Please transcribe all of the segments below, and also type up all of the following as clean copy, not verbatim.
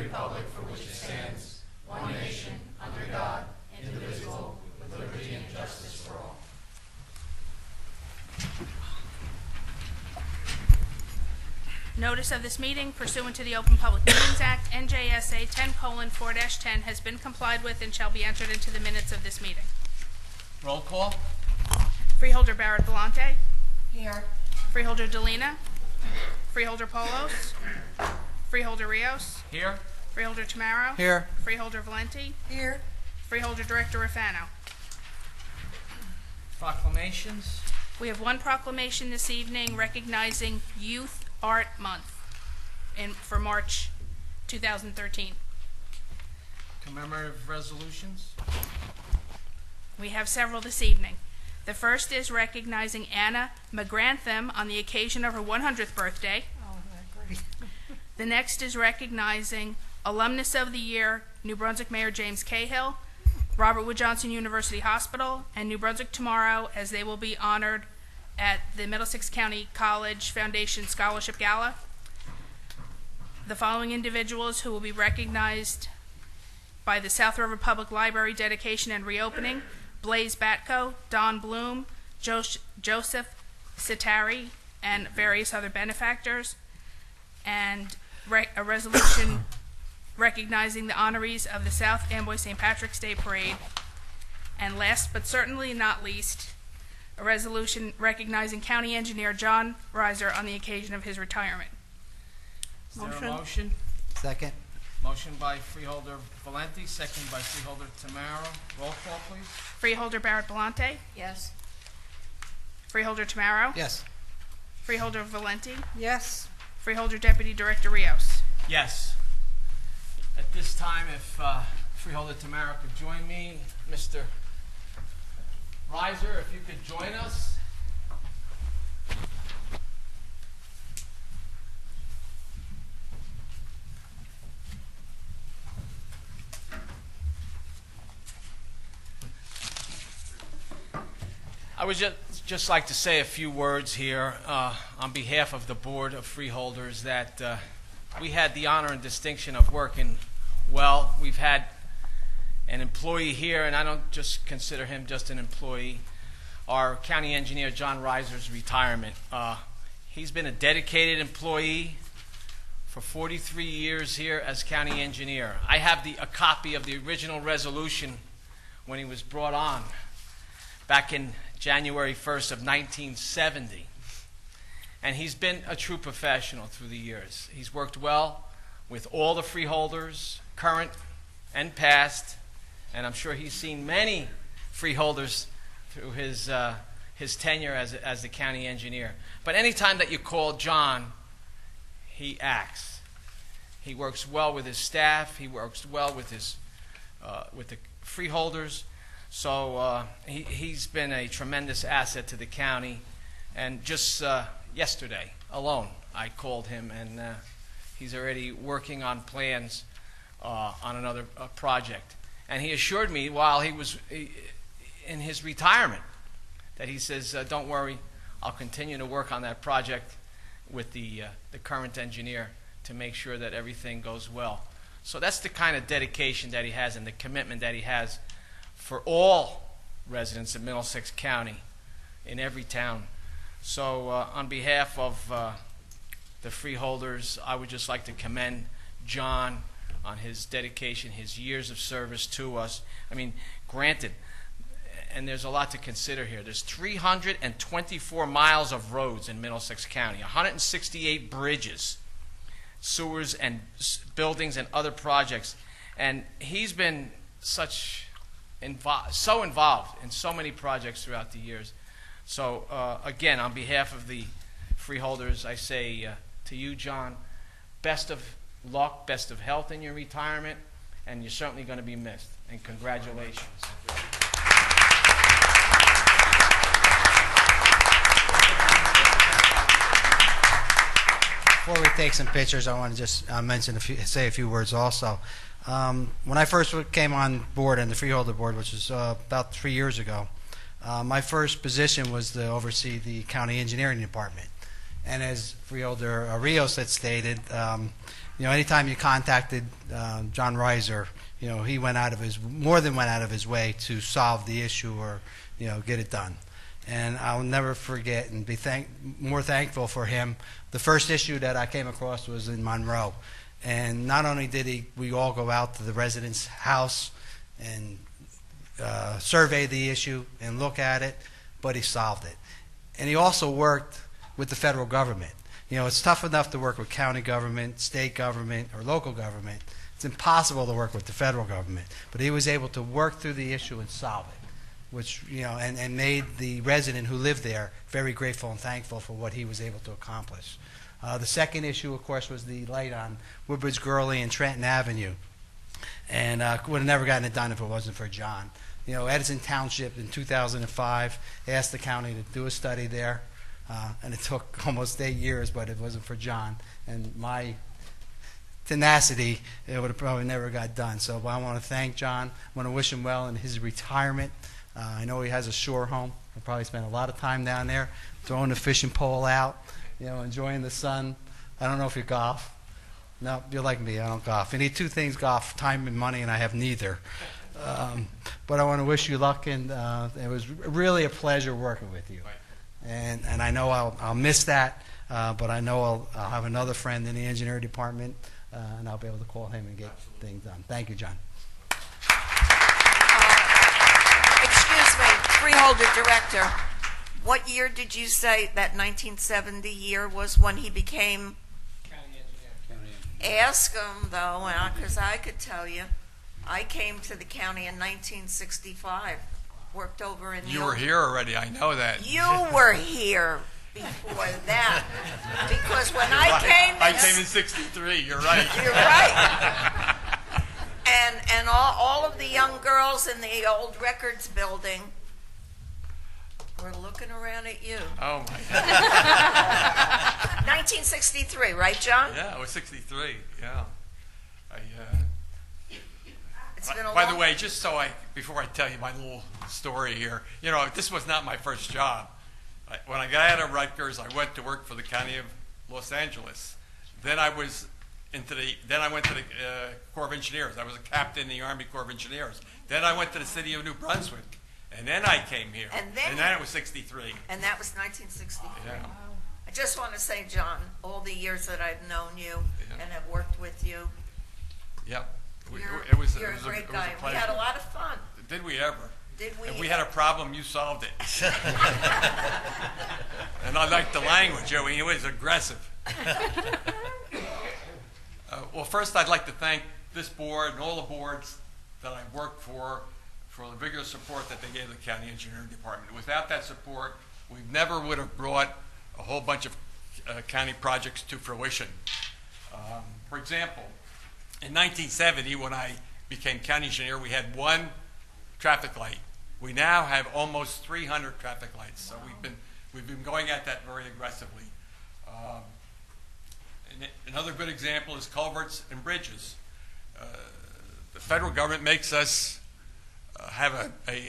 republic for which it stands, one nation, under God, indivisible, with liberty and justice for all. Notice of this meeting pursuant to the Open Public Meetings Act, NJSA 10:4-10, has been complied with and shall be entered into the minutes of this meeting. Roll call. Freeholder Barrett Belante. Here. Freeholder Delina. Freeholder Polos. Freeholder Rios. Here. Freeholder Tamaro. Here. Freeholder Valenti. Here. Freeholder Director Rafano. Proclamations. We have one proclamation this evening recognizing Youth Art Month for March 2013. Commemorative resolutions. We have several this evening. The first is recognizing Anna McGrantham on the occasion of her 100th birthday. Oh, great. The next is recognizing Alumnus of the Year, New Brunswick Mayor James Cahill, Robert Wood Johnson University Hospital, and New Brunswick Tomorrow, as they will be honored at the Middlesex County College Foundation Scholarship Gala. The following individuals who will be recognized by the South River Public Library dedication and reopening: Blaise Batko, Don Bloom, Joseph Sitari, and various other benefactors, and a resolution recognizing the honorees of the South Amboy St. Patrick's Day Parade. And last but certainly not least, a resolution recognizing County Engineer John Reiser on the occasion of his retirement. Is there a motion? Second. Motion by Freeholder Valenti, second by Freeholder Tamaro. Roll call, please. Freeholder Barrett Belante. Yes. Freeholder Tamaro. Yes. Freeholder Valenti. Yes. Freeholder Deputy Director Rios. Yes. At this time, if Freeholder Tamaro could join me, Mr. Reiser, if you could join us. I would just like to say a few words here on behalf of the Board of Freeholders that we had the honor and distinction of working well. We've had an employee here, and I don't just consider him just an employee, our County Engineer John Reiser's retirement. He's been a dedicated employee for 43 years here as County Engineer. I have a copy of the original resolution when he was brought on back in January 1st of 1970. And he's been a true professional through the years. He's worked well with all the freeholders, current and past, and I'm sure he's seen many freeholders through his tenure as the county engineer. But anytime that you call John, he acts. He works well with his staff. He works well with the freeholders. So he's been a tremendous asset to the county. And just yesterday alone, I called him, and he's already working on plans on another project. And he assured me while he was in his retirement that he says, don't worry, I'll continue to work on that project with the current engineer to make sure that everything goes well. So that's the kind of dedication that he has and the commitment that he has for all residents of Middlesex County in every town. So on behalf of the freeholders, I would just like to commend John on his dedication, his years of service to us. I mean, granted, and there's a lot to consider here. There's 324 miles of roads in Middlesex County, 168 bridges, sewers and buildings and other projects. And he's been so involved in so many projects throughout the years. So again, on behalf of the freeholders, I say to you, John, best of luck, best of health in your retirement, and you're certainly going to be missed. And congratulations. Before we take some pictures, I want to just say a few words also. When I first came on board in the Freeholder Board, which was about 3 years ago, my first position was to oversee the county engineering department. And as Freeholder Rios had stated, anytime you contacted John Reiser, he more than went out of his way to solve the issue or, get it done. And I'll never forget and be more thankful for him. The first issue that I came across was in Monroe. And not only did we all go out to the resident's house and survey the issue and look at it, but he solved it. And he also worked with the federal government. It's tough enough to work with county government, state government, or local government. It's impossible to work with the federal government. But he was able to work through the issue and solve it, which, and made the resident who lived there very grateful and thankful for what he was able to accomplish. The second issue, of course, was the light on Woodbridge Gurley and Trenton Avenue. And would have never gotten it done if it wasn't for John. Edison Township in 2005 asked the county to do a study there, and it took almost 8 years, but it wasn't for John. And my tenacity, it would have probably never got done. So I want to thank John. I want to wish him well in his retirement. I know he has a shore home. He'll probably spend a lot of time down there throwing the fishing pole out, enjoying the sun. I don't know if you golf. No, you're like me. I don't golf. You need two things: golf, time and money, and I have neither. But I want to wish you luck, and it was really a pleasure working with you. And I know I'll miss that, but I know I'll have another friend in the engineering department, and I'll be able to call him and get things done. Thank you, John. Excuse me, Freeholder Director, what year did you say that 1970 year was when he became? County engineer. Ask him, though, because I could tell you. I came to the county in 1965, worked over in the You were here already, I know that. You were here before that, because when I came... I came in 63, you're right. You're right. And all of the young girls in the old records building were looking around at you. Oh, my God. 1963, right, John? Yeah, it was 63, yeah. It's been a By the long... way, just so before I tell you my little story here, this was not my first job. When I got out of Rutgers, I went to work for the County of Los Angeles. Then I went to the Corps of Engineers. I was a captain in the Army Corps of Engineers. Then I went to the city of New Brunswick, and then I came here. And then it was 63. And that was 1963. Yeah. I just want to say, John, all the years that I've known you and have worked with you, Yep. you're It was a great guy. pleasure. We had a lot of fun. Did we ever? Did we? If we had a problem, you solved it. And I liked the language. It was aggressive. Well, first I'd like to thank this board and all the boards that I've worked for the vigorous support that they gave the county engineering department. Without that support, we never would have brought a whole bunch of county projects to fruition. For example, in 1970, when I became county engineer, we had one traffic light. We now have almost 300 traffic lights. So we've been going at that very aggressively. Another good example is culverts and bridges. The federal government makes us have a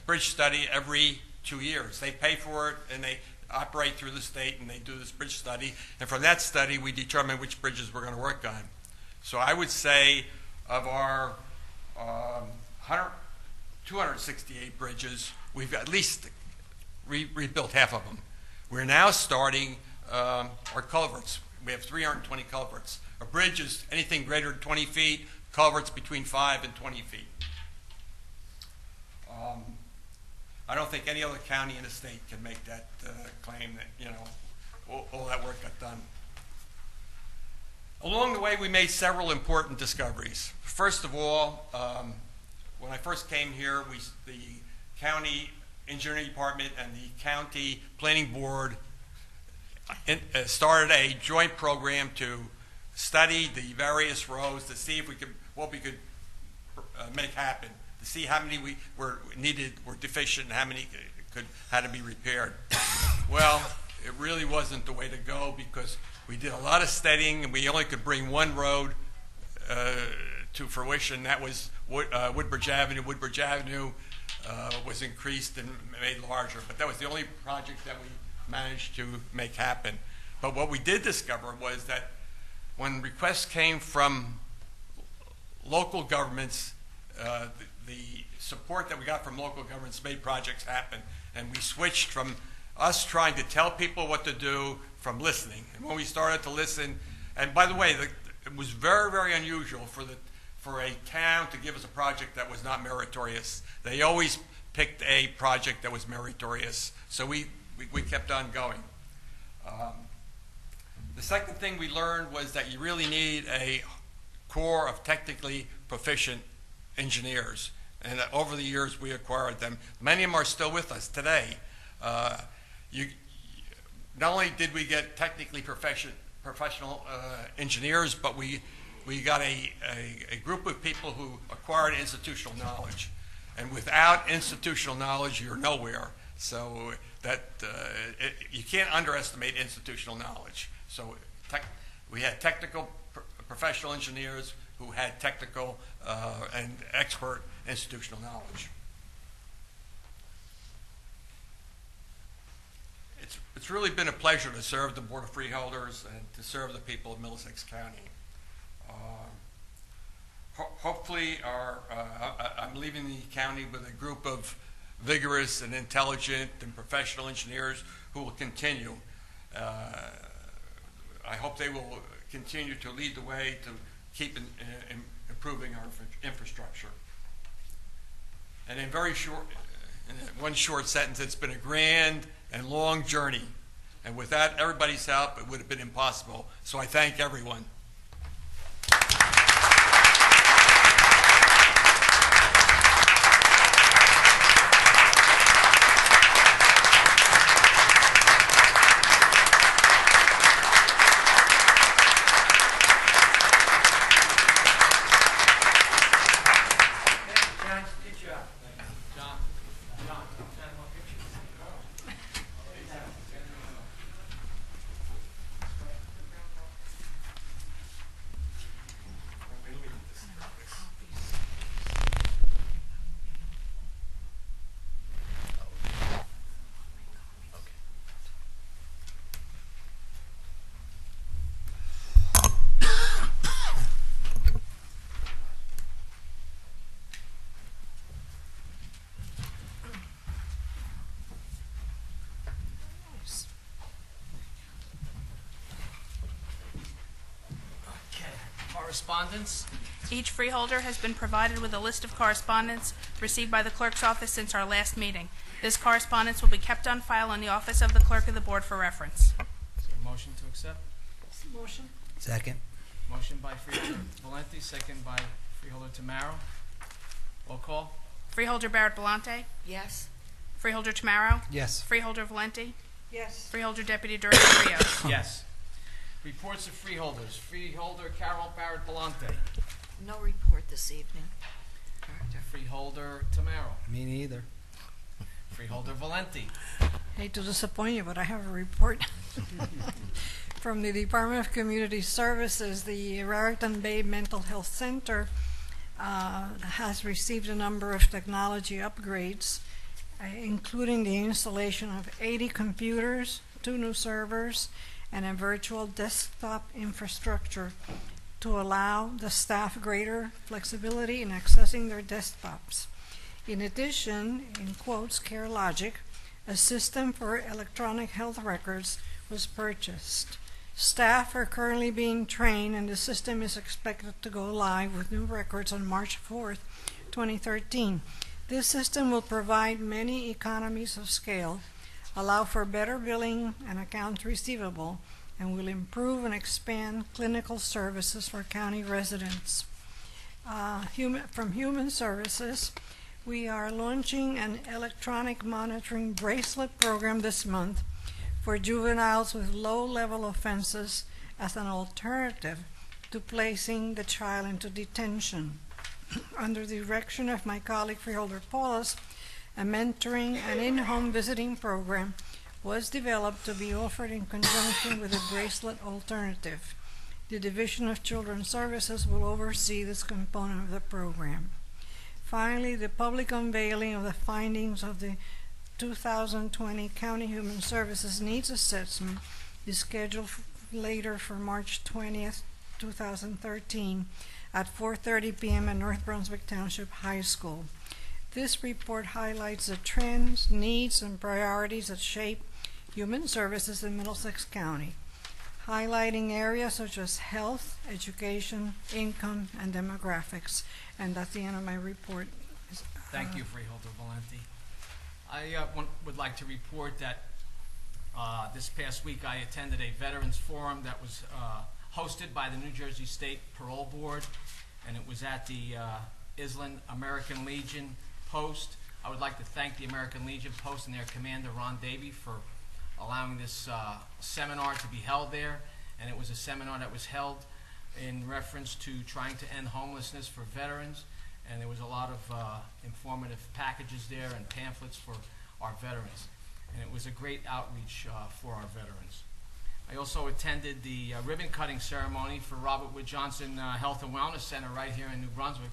bridge study every 2 years. They pay for it, and they operate through the state, and they do this bridge study. And from that study, we determine which bridges we're going to work on. So I would say of our 268 bridges, we've at least rebuilt half of them. We're now starting our culverts. We have 320 culverts. A bridge is anything greater than 20 feet, culverts between 5 and 20 feet. I don't think any other county in the state can make that claim that, all that work got done. Along the way, we made several important discoveries. First of all, when I first came here, the county engineering department and the county planning board started a joint program to study the various roads to see if what we could make happen, to see how many were deficient, and how many had to be repaired. Well, it really wasn't the way to go, because we did a lot of studying, and we only could bring one road to fruition. That was Woodbridge Avenue. Woodbridge Avenue was increased and made larger, but that was the only project that we managed to make happen. But what we did discover was that when requests came from local governments, the support that we got from local governments made projects happen, and we switched from us trying to tell people what to do from listening. And when we started to listen, and by the way, it was very, very unusual for a town to give us a project that was not meritorious. They always picked a project that was meritorious, so we kept on going. The second thing we learned was that you really need a core of technically proficient engineers, and over the years we acquired them. Many of them are still with us today. Not only did we get technically professional engineers, but we got a group of people who acquired institutional knowledge. And without institutional knowledge, you're nowhere. So you can't underestimate institutional knowledge. So we had technical professional engineers who had technical and expert institutional knowledge. It's really been a pleasure to serve the Board of Freeholders and to serve the people of Middlesex County. Hopefully, I'm leaving the county with a group of vigorous and intelligent and professional engineers who will continue. I hope they will continue to lead the way to keep improving our infrastructure. And in one short sentence, it's been a grand and long journey. And without everybody's help, it would have been impossible. So I thank everyone. Correspondence. Each freeholder has been provided with a list of correspondence received by the clerk's office since our last meeting. This correspondence will be kept on file in the office of the clerk of the board for reference. Is there a motion to accept? Motion. Second. Motion by Freeholder Valenti, second by Freeholder Tamaro. Roll call. Freeholder Barrett Belante, Yes? Freeholder Tamaro, Yes. Freeholder Valenti, Yes. Freeholder Deputy Director Rios. Yes. Reports of freeholders. Freeholder Carol Barrett Belante. No report this evening. Director. Freeholder Tamaro. Me neither. Freeholder Valenti. Hate to disappoint you, but I have a report from the Department of Community Services. The Raritan Bay Mental Health Center has received a number of technology upgrades, including the installation of 80 computers, 2 new servers, and a virtual desktop infrastructure to allow the staff greater flexibility in accessing their desktops. In addition, in quotes, CareLogic, a system for electronic health records, was purchased. Staff are currently being trained, and the system is expected to go live with new records on March 4th, 2013. This system will provide many economies of scale, allow for better billing and accounts receivable, and will improve and expand clinical services for county residents. From Human Services, we are launching an electronic monitoring bracelet program this month for juveniles with low-level offenses as an alternative to placing the child into detention. Under the direction of my colleague Freeholder Paulus, a mentoring and in-home visiting program was developed to be offered in conjunction with a bracelet alternative. The Division of Children's Services will oversee this component of the program. Finally, the public unveiling of the findings of the 2020 County Human Services Needs Assessment is scheduled later for March 20th, 2013, at 4:30 p.m. at North Brunswick Township High School. This report highlights the trends, needs, and priorities that shape human services in Middlesex County, highlighting areas such as health, education, income, and demographics. And that's the end of my report. Thank you, Freeholder Valenti. I would like to report that this past week I attended a Veterans Forum that was hosted by the New Jersey State Parole Board, and it was at the Island American Legion Post. I would like to thank the American Legion Post and their commander, Ron Davey, for allowing this seminar to be held there. And it was a seminar that was held in reference to trying to end homelessness for veterans. And there was a lot of informative packages there and pamphlets for our veterans. And it was a great outreach for our veterans. I also attended the ribbon cutting ceremony for Robert Wood Johnson Health and Wellness Center right here in New Brunswick.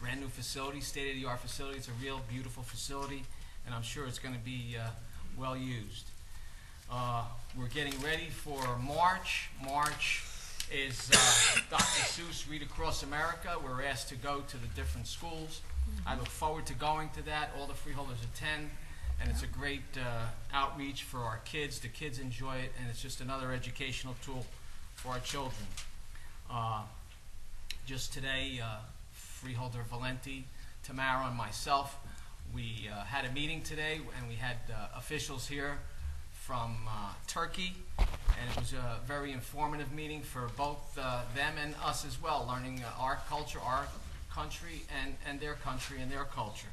Brand new facility, state-of-the-art facility. It's a real beautiful facility, and I'm sure it's going to be well used. We're getting ready for March. March is Dr. Seuss Read Across America. We're asked to go to the different schools. I look forward to going to that. All the freeholders attend, and it's a great outreach for our kids. The kids enjoy it, and it's just another educational tool for our children. Just today, Freeholder Valenti, Tamara, and myself, we had a meeting today, and we had officials here from Turkey, and it was a very informative meeting for both them and us as well, learning our culture, our country, and their country and their culture.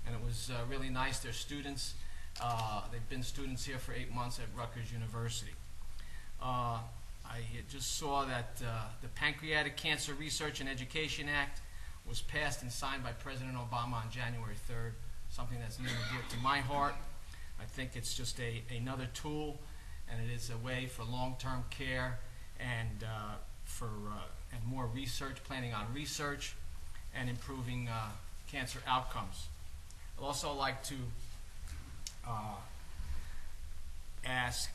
And it was really nice. They're students. They've been students here for 8 months at Rutgers University. I just saw that the Pancreatic Cancer Research and Education Act was passed and signed by President Obama on January 3rd, something that's near and dear to my heart. I think it's just another tool, and it is a way for long-term care and and more research, planning on research, and improving cancer outcomes. I'd also like to ask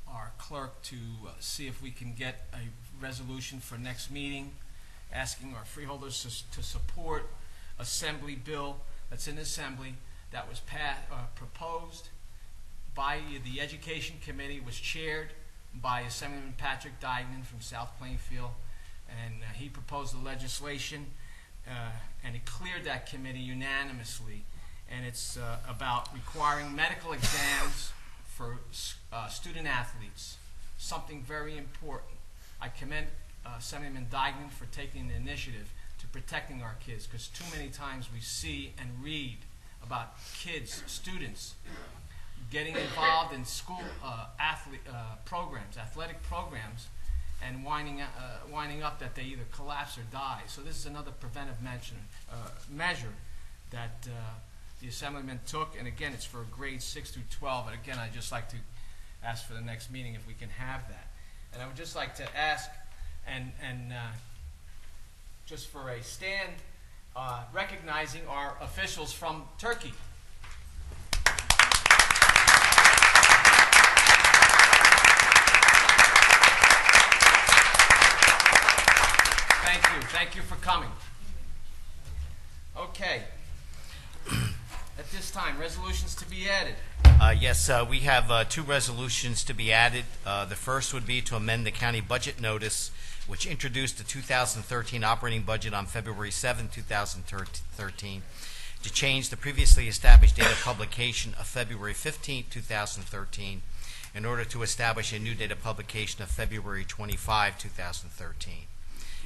our clerk to see if we can get a resolution for next meeting, asking our freeholders to support Assembly bill that's in Assembly that was proposed by the Education Committee, was chaired by Assemblyman Patrick Dignan from South Plainfield, and he proposed the legislation, and it cleared that committee unanimously, and it's about requiring medical exams for student athletes, something very important. I commend Assemblyman Dignan for taking the initiative to protecting our kids, because too many times we see and read about kids, students, getting involved in school athletic programs, and winding up that they either collapse or die. So this is another preventive measure that the Assemblyman took, and again, it's for grades 6 through 12. And again, I'd just like to ask for the next meeting if we can have that. And I would just like to ask, and just for a stand, recognizing our officials from Turkey. Thank you for coming. Okay. At this time, resolutions to be added. Yes, we have 2 resolutions to be added. The first would be to amend the county budget notice, which introduced the 2013 operating budget on February 7, 2013, to change the previously established date of publication of February 15, 2013, in order to establish a new date of publication of February 25, 2013.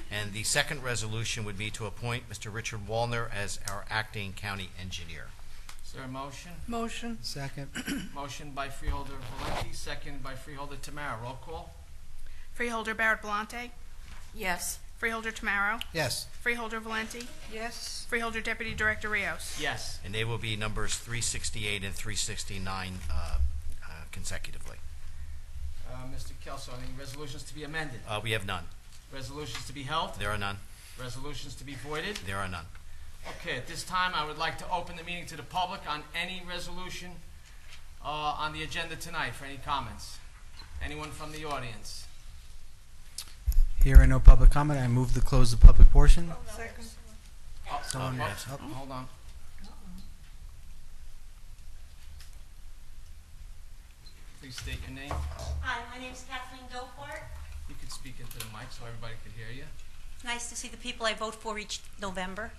And the second resolution would be to appoint Mr. Richard Wallner as our acting county engineer. Is there a motion? Motion. Second. Motion by Freeholder Valenti, second by Freeholder Tamara. Roll call. Freeholder Barrett Belante. Yes. Freeholder Tamaro. Yes. Freeholder Valenti. Yes. Freeholder Deputy Director Rios. Yes. And they will be numbers 368 and 369 consecutively. Mr. Kelso, any resolutions to be amended? We have none. Resolutions to be held? There are none. Resolutions to be voided? There are none. Okay, at this time, I would like to open the meeting to the public on any resolution on the agenda tonight for any comments. Anyone from the audience? Hearing no public comment, I move to close the public portion. Second. Someone Oh, else. Oh. hold on. Please state your name. Hi, my name is Kathleen Gopart. You can speak into the mic so everybody can hear you. Nice to see the people I vote for each November.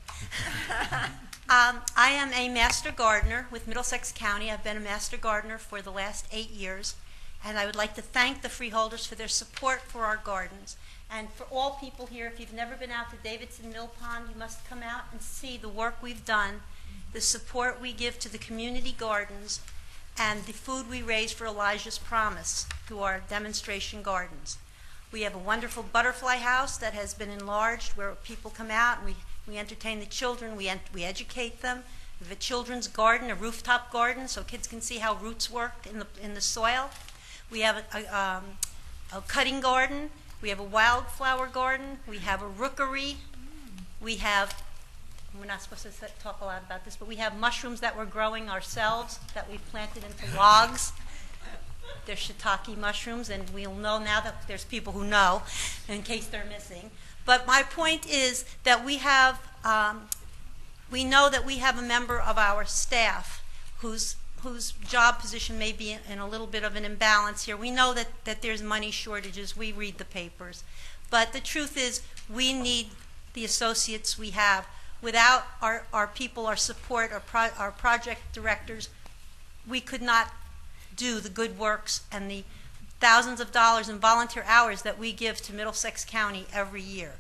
I am a master gardener with Middlesex County. I've been a master gardener for the last 8 years, and I would like to thank the Freeholders for their support for our gardens. And for all people here, if you've never been out to Davidson Mill Pond, you must come out and see the work we've done, the support we give to the community gardens, and the food we raise for Elijah's Promise through our demonstration gardens. We have a wonderful butterfly house that has been enlarged where people come out and we entertain the children, we educate them. We have a children's garden, a rooftop garden, so kids can see how roots work in the soil. We have a cutting garden. We have a wildflower garden. We have a rookery. We have, we're not supposed to talk a lot about this, but we have mushrooms that we're growing ourselves that we've planted into logs. They're shiitake mushrooms, and we'll know now that there's people who know, in case they're missing. But my point is that we know that we have a member of our staff whose job position may be in a little bit of an imbalance here. We know that there's money shortages. We read the papers. But the truth is we need the associates we have. Without our people, our support, our project directors, we could not do the good works and the thousands of dollars in volunteer hours that we give to Middlesex County every year.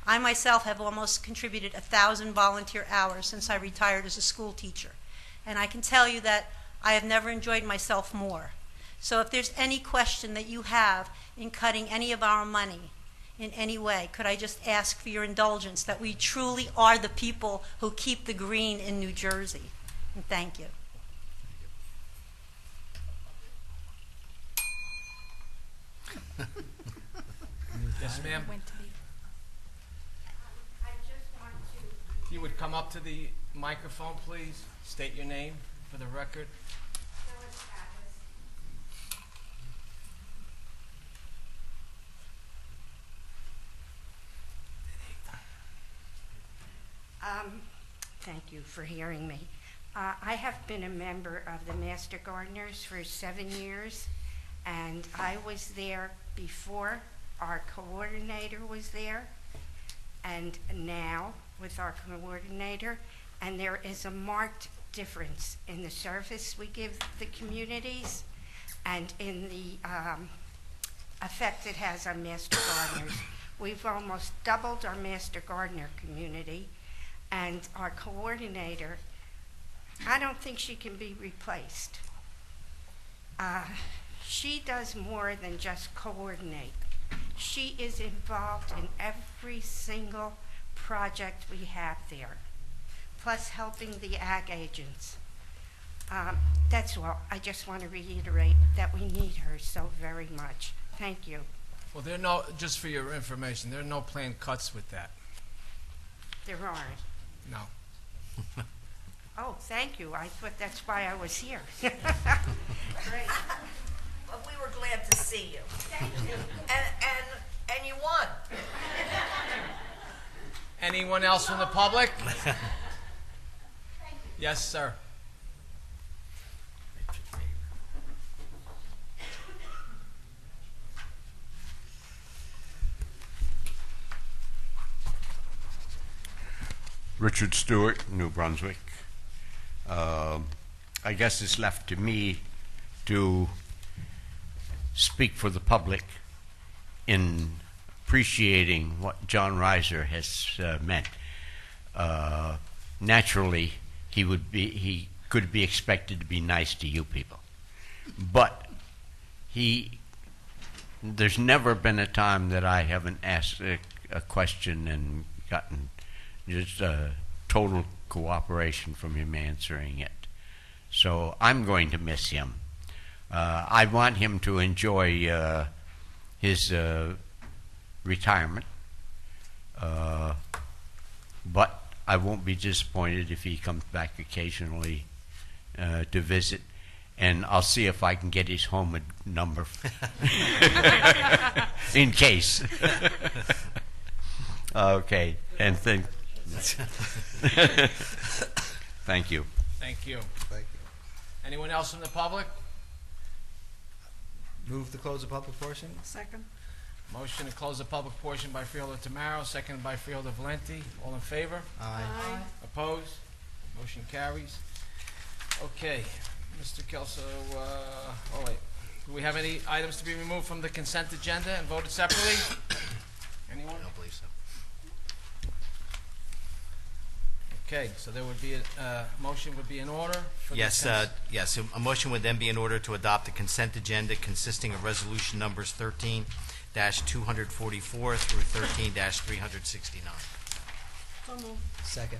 I myself have almost contributed 1,000 volunteer hours since I retired as a school teacher. And I can tell you that I have never enjoyed myself more. So if there's any question that you have in cutting any of our money in any way, could I just ask for your indulgence that we truly are the people who keep the green in New Jersey. And thank you. Yes, ma'am. Went to be- If you would come up to the microphone, please. State your name for the record. Thank you for hearing me. I have been a member of the Master Gardeners for 7 years, and I was there before our coordinator was there, and now with our coordinator, and there is a marked difference in the service we give the communities and in the effect it has on Master Gardeners. We've almost doubled our Master Gardener community, and our coordinator, I don't think she can be replaced. She does more than just coordinate. She is involved in every single project we have there, plus helping the ag agents. That's all. I just want to reiterate that we need her so very much. Thank you. Well, there are no, just for your information, there are no planned cuts with that. There aren't. No. Oh, thank you. I thought that's why I was here. Great. But we were glad to see you. Thank you. And you won. Anyone else from the public? Yes, sir. Richard Stewart, New Brunswick. I guess it's left to me to speak for the public in appreciating what John Reiser has meant. Naturally, he could be expected to be nice to you people, but there's never been a time that I haven't asked a question and gotten just total cooperation from him answering it. So I'm going to miss him. I want him to enjoy his retirement, but I won't be disappointed if he comes back occasionally to visit. and I'll see if I can get his home number in case. Okay, and thank you. Thank you. Thank you. Anyone else from the public? Move to close the public portion? Second. Motion to close the public portion by Freeholder Tamaro, seconded by Freeholder Valenti. All in favor? Aye. Opposed? Motion carries. Okay, Mr. Kelso, oh wait. Do we have any items to be removed from the consent agenda and voted separately? Anyone? I don't believe so. Okay, so there would be a motion would be in order for the Yes, consent. yes, a motion would then be in order to adopt the consent agenda consisting of resolution numbers 13-244 through 13-369. So moved. Second.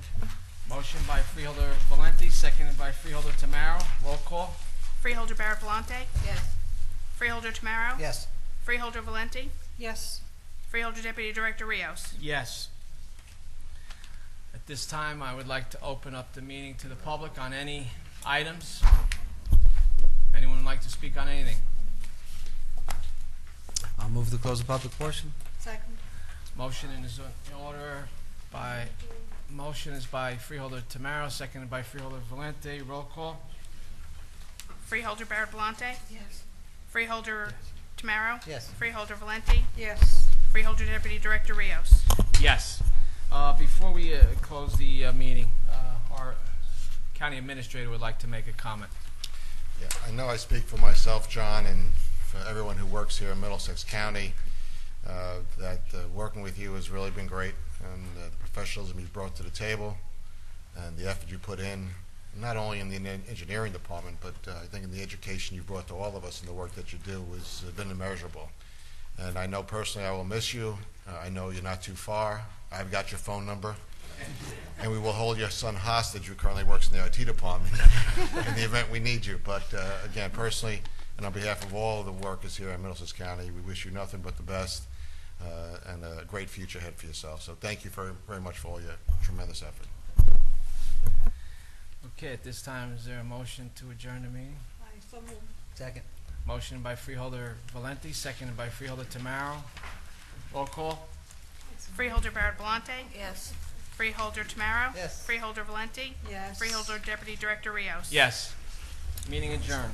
Motion by Freeholder Valenti, seconded by Freeholder Tamaro. Roll call. Freeholder Barrett Volante, Yes. Freeholder Tamaro, Yes. Freeholder Valenti, Yes. Freeholder Deputy Director Rios. Yes. At this time, I would like to open up the meeting to the public on any items. Anyone would like to speak on anything? I'll move to close the public portion? Second. Motion is in order by, motion is by Freeholder Tamaro, seconded by Freeholder Valenti. Roll call. Freeholder Barrett Volante, Yes. Freeholder Tamaro, Yes. Freeholder Valenti, Yes. Freeholder Deputy Director Rios. Yes. Before we close the meeting, our county administrator would like to make a comment. Yeah, I know I speak for myself, John, and for everyone who works here in Middlesex County, that working with you has really been great, and the professionalism you brought to the table, and the effort you put in, not only in the engineering department, but I think in the education you brought to all of us and the work that you do has been immeasurable. And I know personally I will miss you. I know you're not too far. I've got your phone number. And we will hold your son hostage, who currently works in the IT department, in the event we need you. But again, personally, and on behalf of all of the workers here in Middlesex County, we wish you nothing but the best and a great future ahead for yourself. So thank you very, very much for all your tremendous effort. Okay, at this time, is there a motion to adjourn the meeting? I so moved. Second. Motion by Freeholder Valenti, seconded by Freeholder Tamaro. Roll call. Freeholder Barrett Volante, Yes. Freeholder Tamaro, Yes. Freeholder Valenti, Yes. Freeholder Deputy Director Rios. Yes. Meeting adjourned.